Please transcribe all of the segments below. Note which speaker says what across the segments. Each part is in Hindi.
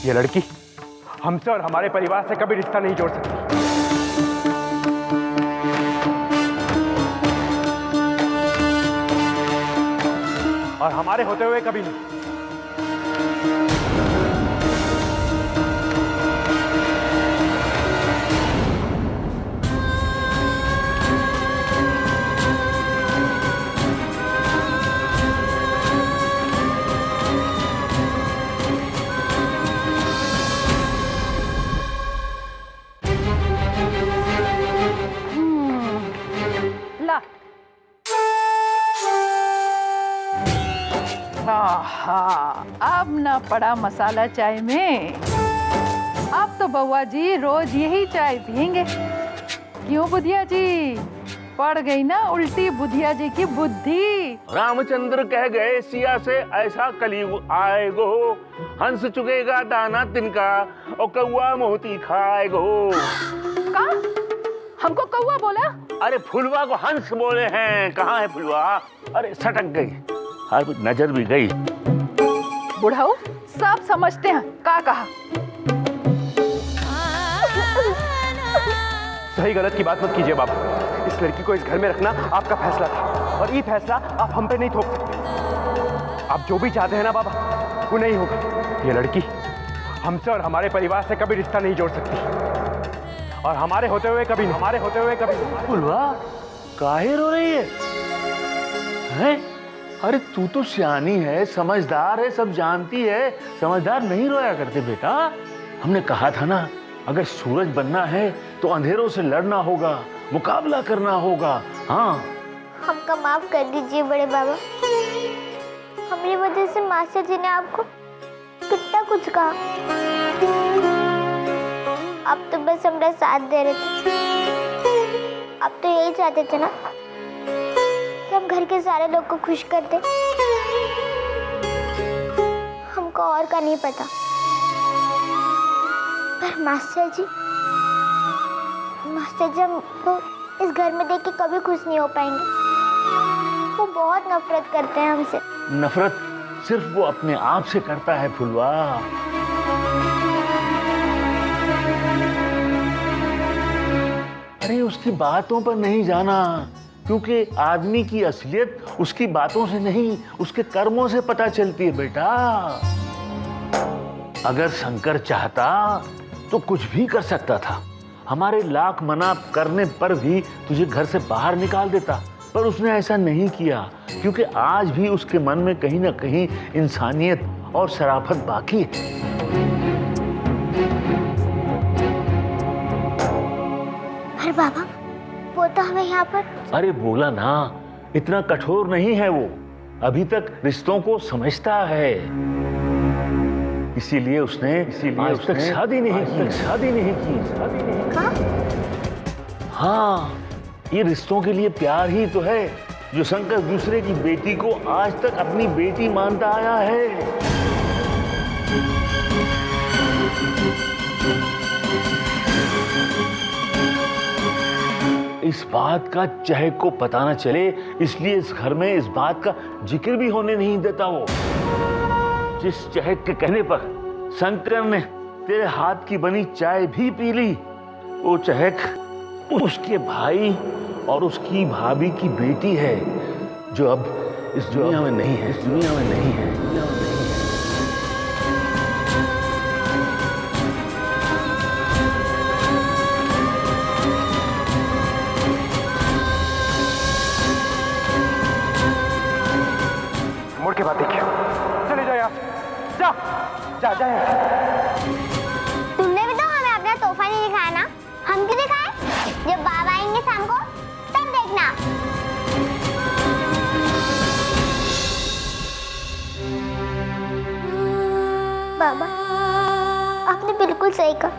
Speaker 1: ये लड़की हमसे और हमारे परिवार से कभी रिश्ता नहीं जोड़ सकती। और हमारे होते हुए कभी नहीं।
Speaker 2: ला हाँ, अब ना पड़ा मसाला चाय में। अब तो बउआ जी रोज यही चाय पियेंगे। क्यों बुधिया जी, पड़ गई ना उल्टी बुधिया जी की बुद्धि।
Speaker 3: रामचंद्र कह गए सिया से ऐसा कलयुग आएगो, हंस चुकेगा दाना तिनका और कौआ मोती खाएगो।
Speaker 2: का? हमको कौआ बोला?
Speaker 3: अरे फुलवा को हंस बोले हैं। कहाँ है फुलवा? अरे सटक गई, हर नजर भी गई।
Speaker 2: बुढ़ाऊ सब समझते हैं, का कहा?
Speaker 1: सही गलत की बात मत कीजिए बाबा। इस लड़की को इस घर में रखना आपका फैसला था और ये फैसला आप हम पे नहीं थोप सकते। आप जो भी चाहते हैं ना बाबा, वो नहीं होगा। ये लड़की हमसे और हमारे परिवार से कभी रिश्ता नहीं जोड़ सकती और हमारे होते हुए कभी नहीं। हमारे होते हुए कभी नहीं।
Speaker 3: फुलवा काहे रो रही है? हैं? अरे तू तो सियानी है, समझदार है, सब जानती है। समझदार नहीं रोया करते बेटा। हमने कहा था ना, अगर सूरज बनना है तो अंधेरों से लड़ना होगा, मुकाबला करना होगा। हाँ,
Speaker 4: हमको माफ कर दीजिए बड़े बाबा। हमारी वजह से मास्टर जी ने आपको कितना कुछ कहा। आप तो बस हमारा साथ दे रहे थे। आप तो यही चाहते थे ना कि हम घर के सारे लोग को खुश कर दे। हमको और का नहीं पता, पर मास्टर जी हमको इस घर में देख के कभी खुश नहीं हो पाएंगे। वो बहुत नफरत करते हैं हमसे।
Speaker 3: नफरत सिर्फ वो अपने आप से करता है फुलवा। अरे उसकी बातों पर नहीं जाना, क्योंकि आदमी की असलियत उसकी बातों से नहीं, उसके कर्मों से पता चलती है बेटा। अगर शंकर चाहता तो कुछ भी कर सकता था। हमारे लाख मना करने पर भी तुझे घर से बाहर निकाल देता, पर उसने ऐसा नहीं किया, क्योंकि आज भी उसके मन में कहीं ना कहीं इंसानियत और शराफत बाकी है।
Speaker 4: पर बाबा वो तो हमें यहाँ पर।
Speaker 3: अरे बोला ना, इतना कठोर नहीं है वो। अभी तक रिश्तों को समझता है, इसीलिए उसने आज तक शादी नहीं की। हाँ, ये रिश्तों के लिए प्यार ही तो है जो शंकर दूसरे की बेटी को आज तक अपनी बेटी मानता आया है। इस बात का चहक को पता न चले, इसलिए इस घर में इस बात का जिक्र भी होने नहीं देता वो। जिस चहक के कहने पर शंकर ने तेरे हाथ की बनी चाय भी पी ली, वो चहक उसके भाई और उसकी भाभी की बेटी है, जो अब इस दुनिया में नहीं है।
Speaker 1: मुड़ के बात देखिए। चले जाओ यहाँ से। जा
Speaker 4: तुमने भी तो हमें अपना तोहफा नहीं दिखाया ना। हम क्यों दिखाए? जब बाबा आएंगे शाम को तब देखना। बाबा आपने बिल्कुल सही कहा।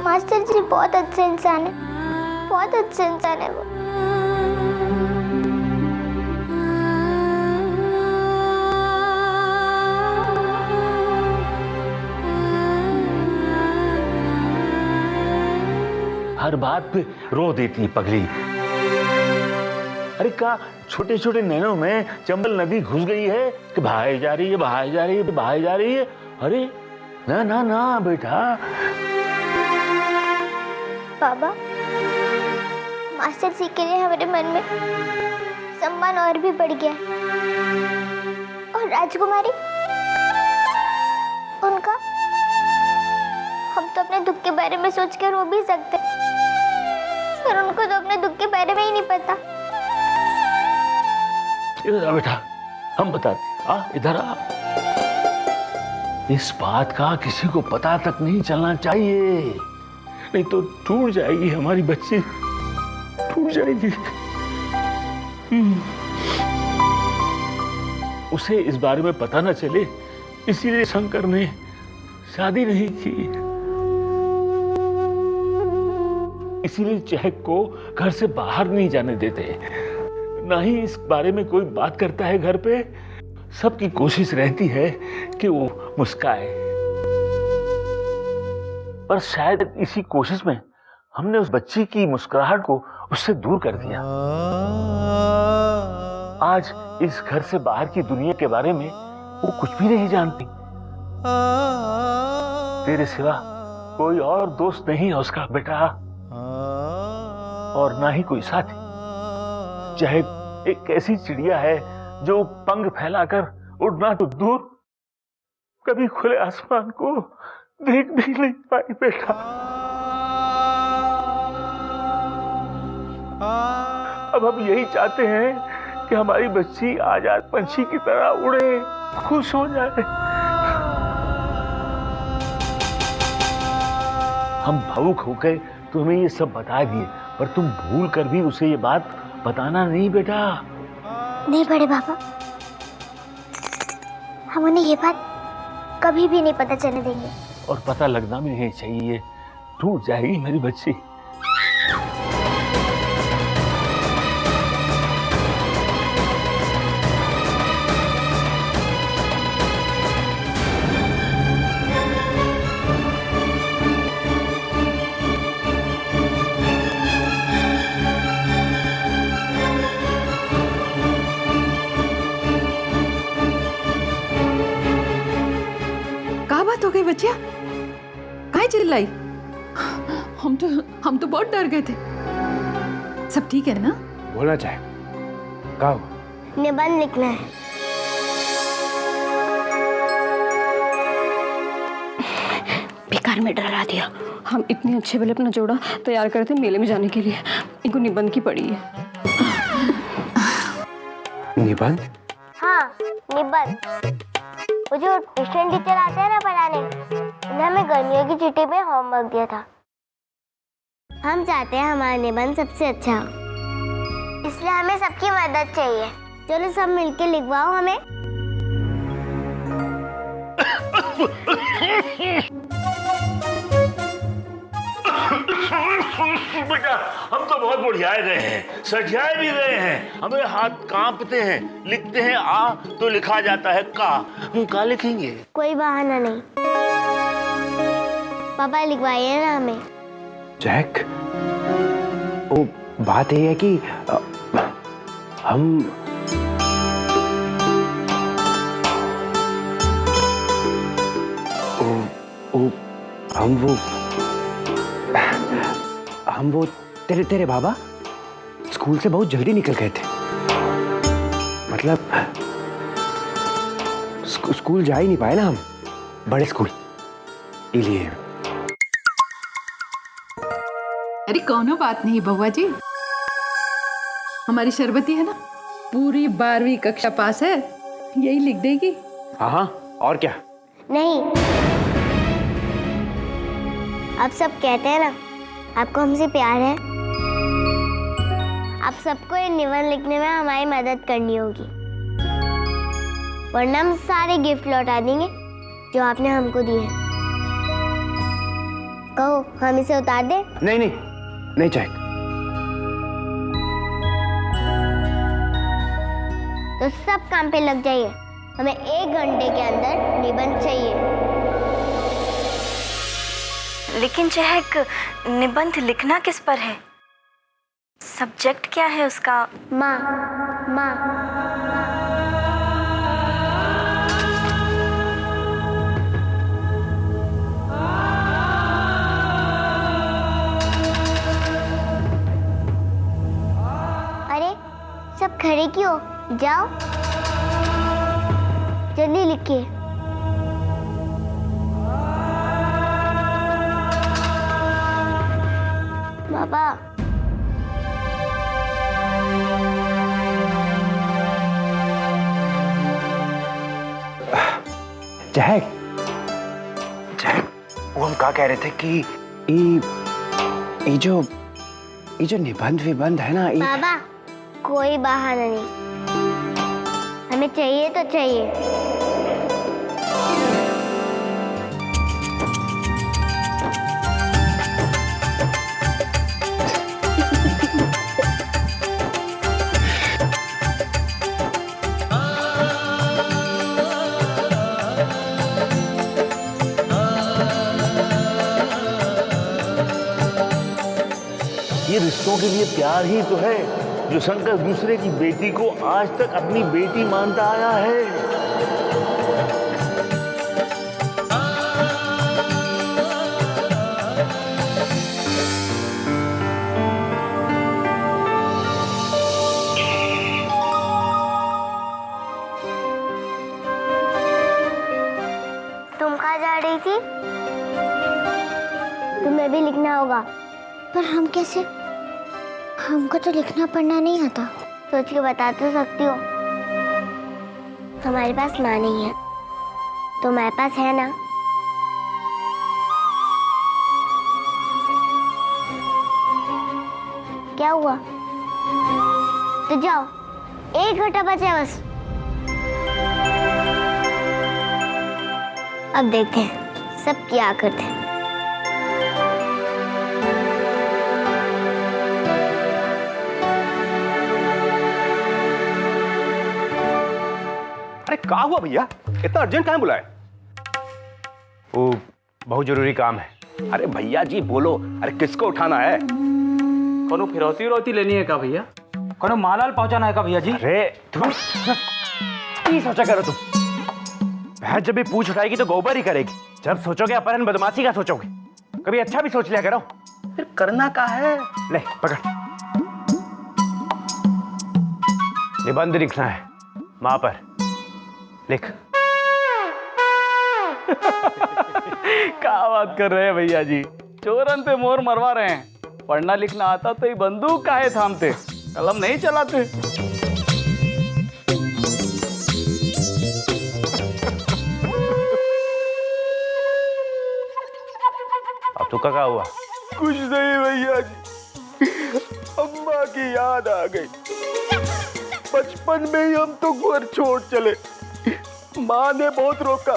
Speaker 4: मास्टर जी बहुत अच्छे इंसान है, बहुत अच्छे इंसान है वो।
Speaker 3: हर बात पे रो देती पगली। अरे क्या छोटे छोटे नैनों में चंबल नदी घुस गई है कि बहाई जा रही है। अरे ना ना ना बेटा।
Speaker 4: बाबा, मास्टर जी के लिए हमारे मन में सम्मान और भी बढ़ गया है। और राजकुमारी, उनका हम तो अपने दुख के बारे में सोच कर रो भी सकते हैं, पर उनको तो अपने दुख के बारे में ही नहीं पता।
Speaker 3: इधर आ बेटा, हम बताते। आ इधर आ। इस बात का किसी को पता तक नहीं चलना चाहिए, नहीं तो टूट जाएगी हमारी बच्ची, टूट जाएगी। उसे इस बारे में पता न चले, इसीलिए शंकर ने शादी नहीं की। इसीलिए चहक को घर से बाहर नहीं जाने देते, ना ही इस बारे में कोई बात करता है घर पे। सबकी कोशिश रहती है कि वो मुस्काए, पर शायद इसी कोशिश में हमने उस बच्ची की मुस्कुराहट को उससे दूर कर दिया। आज इस घर से बाहर की दुनिया के बारे में वो कुछ भी नहीं जानती। तेरे सिवा कोई और दोस्त नहीं है उसका बेटा, और ना ही कोई साथी। चाहे एक ऐसी चिड़िया है जो पंख फैलाकर उड़ना तो दूर, कभी खुले आसमान को देख भी नहीं पाई बेटा। अब हम यही चाहते हैं कि हमारी बच्ची आजाद पंछी की तरह उड़े, खुश हो जाए। हम भावुक होकर तुम्हें ये सब बता दिए, पर तुम भूल कर भी उसे ये बात बताना नहीं बेटा।
Speaker 4: नहीं बड़े बाबा, हम उन्हें ये बात कभी भी नहीं पता चलने देंगे।
Speaker 3: और पता लगना भी नहीं चाहिए, टूट जाएगी मेरी बच्ची।
Speaker 2: बात हो गई बच्चिया? काहे चिल्लाई? हम तो बहुत डर गए थे। सब ठीक है ना?
Speaker 1: बोलना चाहे कहो।
Speaker 4: निबंध लिखना है।
Speaker 5: बेकार में डरा दिया। हम इतने अच्छे वाले अपना जोड़ा तैयार करे थे मेले में जाने के लिए, इनको निबंध की पड़ी है।
Speaker 1: निबंध?
Speaker 4: हाँ, निबंध। वो जो ट्यूशन टीचर आते हैं ना पढ़ाने, उन्होंने हमें गर्मियों की छुट्टी में होमवर्क दिया था। हम चाहते हैं हमारा निबंध सबसे अच्छा हो, इसलिए हमें सबकी मदद चाहिए। चलो सब मिलके लिखवाओ हमें।
Speaker 3: बेटा, हम तो बहुत बढ़ियाए गए हैं, सठियाए भी गए हैं। हमें हाथ कांपते हैं, लिखते हैं आ तो लिखा जाता है का। हम का लिखेंगे?
Speaker 4: कोई बहाना नहीं, पापा लिखवाइए ना हमें।
Speaker 1: जैक, वो बात ये है कि हम वो तेरे बाबा स्कूल से बहुत जल्दी निकल गए थे। मतलब स्कूल जा ही नहीं पाए ना हम, बड़े स्कूल, इसलिए।
Speaker 2: अरे कोनो बात नहीं बउआ जी, हमारी शरबती है ना, पूरी 12वीं कक्षा पास है, यही लिख देगी।
Speaker 1: हाँ, और क्या।
Speaker 4: नहीं, आप सब कहते हैं ना आपको हमसे प्यार है, आप सबको ये निबंध लिखने में हमारी मदद करनी होगी, वरना हम सारे गिफ्ट लौटा देंगे जो आपने हमको दिए हैं। कहो हम इसे उतार दें?
Speaker 1: नहीं चाहिए।
Speaker 4: तो सब काम पे लग जाइए, हमें 1 घंटे के अंदर निबंध चाहिए।
Speaker 6: लेकिन चहक, निबंध लिखना किस पर है? सब्जेक्ट क्या है उसका?
Speaker 4: माँ। जाओ जल्दी लिखिए। बाबा
Speaker 1: चहक चहक, वो हम क्या कह रहे थे कि ये जो निबंध विबंध है ना,
Speaker 4: बाबा कोई बहाना नहीं, हमें चाहिए तो चाहिए।
Speaker 3: ये रिश्तों के लिए प्यार ही तो है जो शंकर दूसरे की बेटी को आज तक अपनी बेटी मानता आया है।
Speaker 4: तुम कहाँ जा रही थी? तुम्हें भी लिखना होगा। पर हम कैसे? हमको तो लिखना पढ़ना नहीं आता। सोच के बता तो सकती हो। हमारे पास माँ नहीं है, तुम्हारे पास है ना? क्या हुआ? तो जाओ, 1 घंटा बचा बस। अब देखते हैं सब क्या करते हैं।
Speaker 1: अरे क्या हुआ भैया, इतना अर्जेंट कहाँ बुलाए? वो बहुत जरूरी काम है। अरे भैया जी बोलो, अरे किसको उठाना है?
Speaker 7: कोनो फिरौती उरौती लेनी है का भैया? कोनो मालाल पहुंचाना है का भैया जी?
Speaker 1: अरे तुम की सोचा करो तुम? भैंस जब भी पूछ उठाएगी तो गोबर ही करेगी। जब सोचोगे अपहरण बदमाशी का सोचोगे, कभी अच्छा भी सोच लिया करो। फिर करना क्या है? ले पकड़, निबंध लिखना है माँ पर, लिख।
Speaker 7: क्या बात कर रहे हैं भैया जी, चोरन पे मोर मरवा रहे हैं। पढ़ना लिखना आता तो ये बंदूक काहे थामते, कलम नहीं चलाते।
Speaker 1: अब तो क्या हुआ?
Speaker 7: कुछ नहीं भैया जी, अम्मा की याद आ गई। बचपन में ही हम तो घर छोड़ चले, माँ ने बहुत रोका,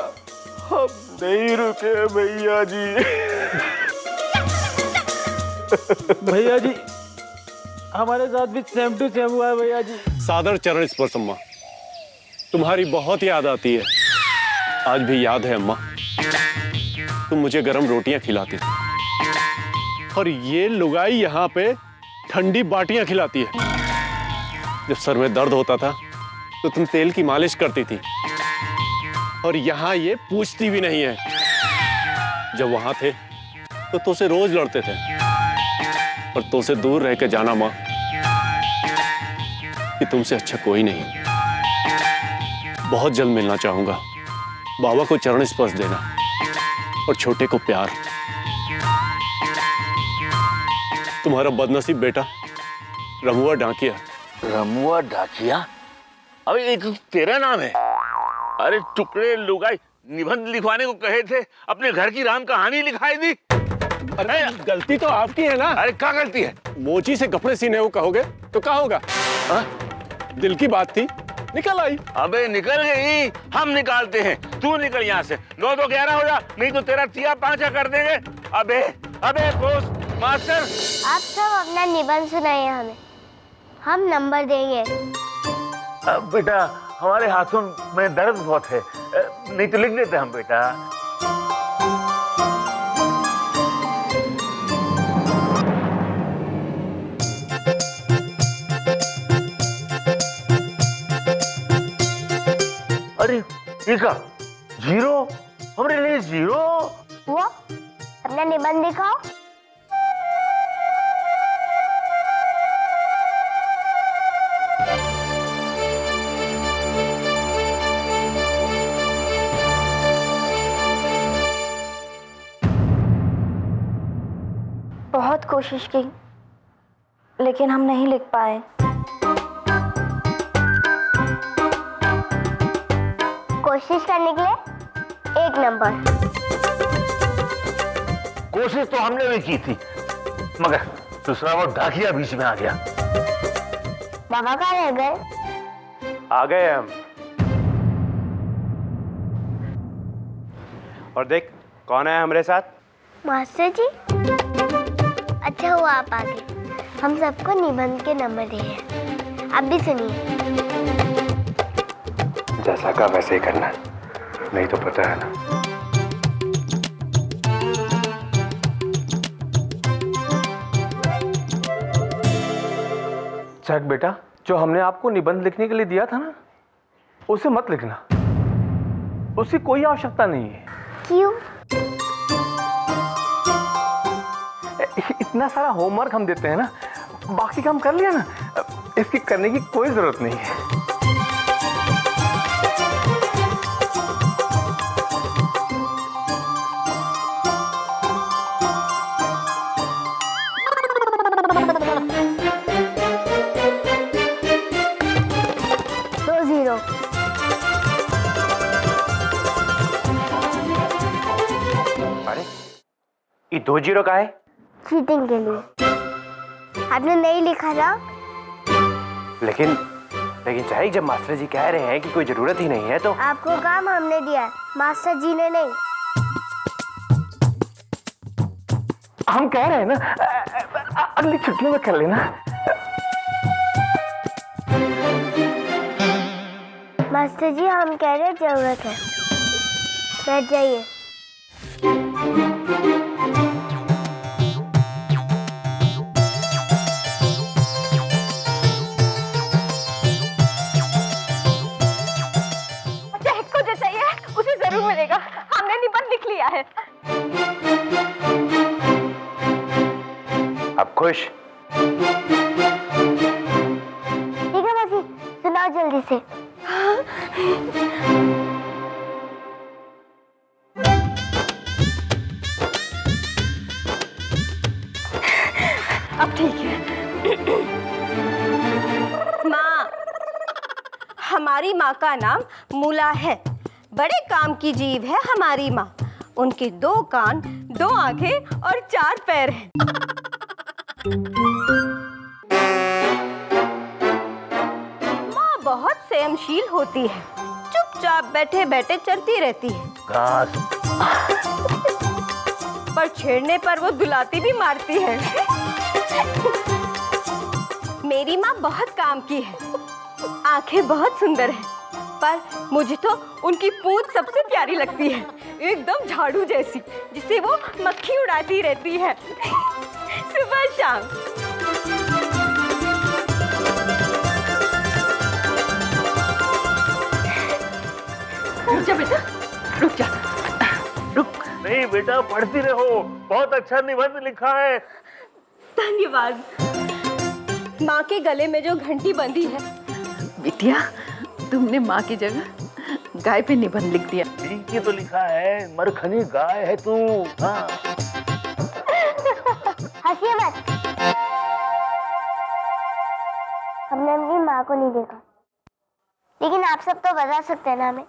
Speaker 7: हम नहीं रुके भैया जी। भैया जी हमारे साथ भी सेम टू सेम हुआ है भैया जी।
Speaker 8: सादर चरण स्पर्श अम्मा, तुम्हारी बहुत याद आती है। आज भी याद है अम्मा, तुम मुझे गरम रोटियां खिलाती थी और ये लुगाई यहाँ पे ठंडी बाटियां खिलाती है। जब सर में दर्द होता था तो तुम तेल की मालिश करती थी और यहाँ ये पूछती भी नहीं है। जब वहां थे तो तुझसे रोज लड़ते थे और तुझसे दूर रह के जाना माँ कि तुमसे अच्छा कोई नहीं। बहुत जल्द मिलना चाहूंगा। बाबा को चरण स्पर्श देना और छोटे को प्यार। तुम्हारा बदनसीब बेटा रमुआ डाकिया।
Speaker 3: रमुआ डाकिया? अबे ये तो तेरा नाम है? अरे टुकड़े लुगाई, निबंध लिखवाने को कहे थे, अपने घर की राम कहानी लिखाई दी।
Speaker 8: अरे गलती तो आपकी है ना।
Speaker 3: अरे क्या गलती है?
Speaker 8: मोची से कपड़े सीने को कहोगे तो क्या होगा? दिल की बात थी, निकल आई।
Speaker 3: अबे निकल गई, हम निकालते हैं। तू निकल यहाँ से, 9 तो 11 हो जा, नहीं तो तेरा तिया 5 कर देंगे। अबे अबे पोस्ट मास्टर,
Speaker 4: आप सब अपना निबंध सुनाइए हमें, हम नंबर देंगे।
Speaker 3: अब बेटा हमारे हाथों में दर्द बहुत है, नहीं तो लिख देते हम बेटा। अरे ये क्या 0? हमारे लिए 0?
Speaker 4: वो अपना निबंध दिखाओ।
Speaker 6: कोशिश की, लेकिन हम नहीं लिख पाए।
Speaker 4: कोशिश करने के लिए 1 नंबर।
Speaker 3: कोशिश तो हमने भी की थी, मगर दूसरा वो डाकिया बीच में आ गया।
Speaker 4: बाबा कहाँ रह गए?
Speaker 1: आ गए हम। और देख कौन है हमारे साथ?
Speaker 4: मास्टर जी। अच्छा हुआ आप आ गए। हम सबको निबंध के नंबर दिए हैं। आप भी सुनिए।
Speaker 1: जैसा का वैसे ही करना, नहीं तो पता है ना।
Speaker 9: चक बेटा, जो हमने आपको निबंध लिखने के लिए दिया था ना, उसे मत लिखना। उसकी कोई आवश्यकता नहीं है।
Speaker 4: क्यों?
Speaker 9: इतना सारा होमवर्क हम देते हैं ना, बाकी काम कर लिया ना, इसकी करने की कोई जरूरत नहीं है।
Speaker 1: अरे ये 2 0 का है?
Speaker 4: चीटिंग के लिए। आपने नहीं लिखा ना?
Speaker 1: लेकिन चाहे जब मास्टर जी कह रहे हैं कि कोई जरूरत ही नहीं है तो।
Speaker 4: आपको काम हमने दिया है, मास्टर जी ने नहीं।
Speaker 9: हम कह रहे हैं ना, अगली छुट्टियों में कर लेना।
Speaker 4: मास्टर जी हम कह रहे हैं जरूरत है। बैठ जाइए।
Speaker 5: चहक को जो चाहिए उसे जरूर मिलेगा। हमने निबंध लिख लिया है।
Speaker 1: अब खुश?
Speaker 4: ठीक है मौसी, सुनाओ जल्दी से।
Speaker 5: अब ठीक है।
Speaker 10: माँ, हमारी माँ का नाम मूला है। बड़े काम की जीव है हमारी माँ। उनके 2 कान, 2 आंखें और 4 पैर हैं। माँ बहुत संयमशील होती है। चुपचाप बैठे बैठे चरती रहती है।
Speaker 3: घास।
Speaker 10: पर छेड़ने पर वो दुलाती भी मारती है। मेरी माँ बहुत काम की है। आंखें बहुत सुंदर हैं, पर मुझे तो उनकी पूंछ सबसे प्यारी लगती है। एकदम झाड़ू जैसी, जिसे वो मक्खी उड़ाती रहती है सुबह शाम।
Speaker 2: रुक जा बेटा, रुक जा, रुक।
Speaker 3: नहीं बेटा, पढ़ती रहो। बहुत अच्छा निबंध लिखा है।
Speaker 10: धन्यवाद। माँ के गले में जो घंटी बंधी है।
Speaker 2: बिटिया, तुमने माँ की जगह गाय पे निबंध लिख दिया।
Speaker 3: ठीक ही तो लिखा है, मरखनी गाय है तू। हाँ।
Speaker 4: हंसिए मत। हमने अपनी माँ को नहीं देखा, लेकिन आप सब तो बता सकते हैं ना हमें।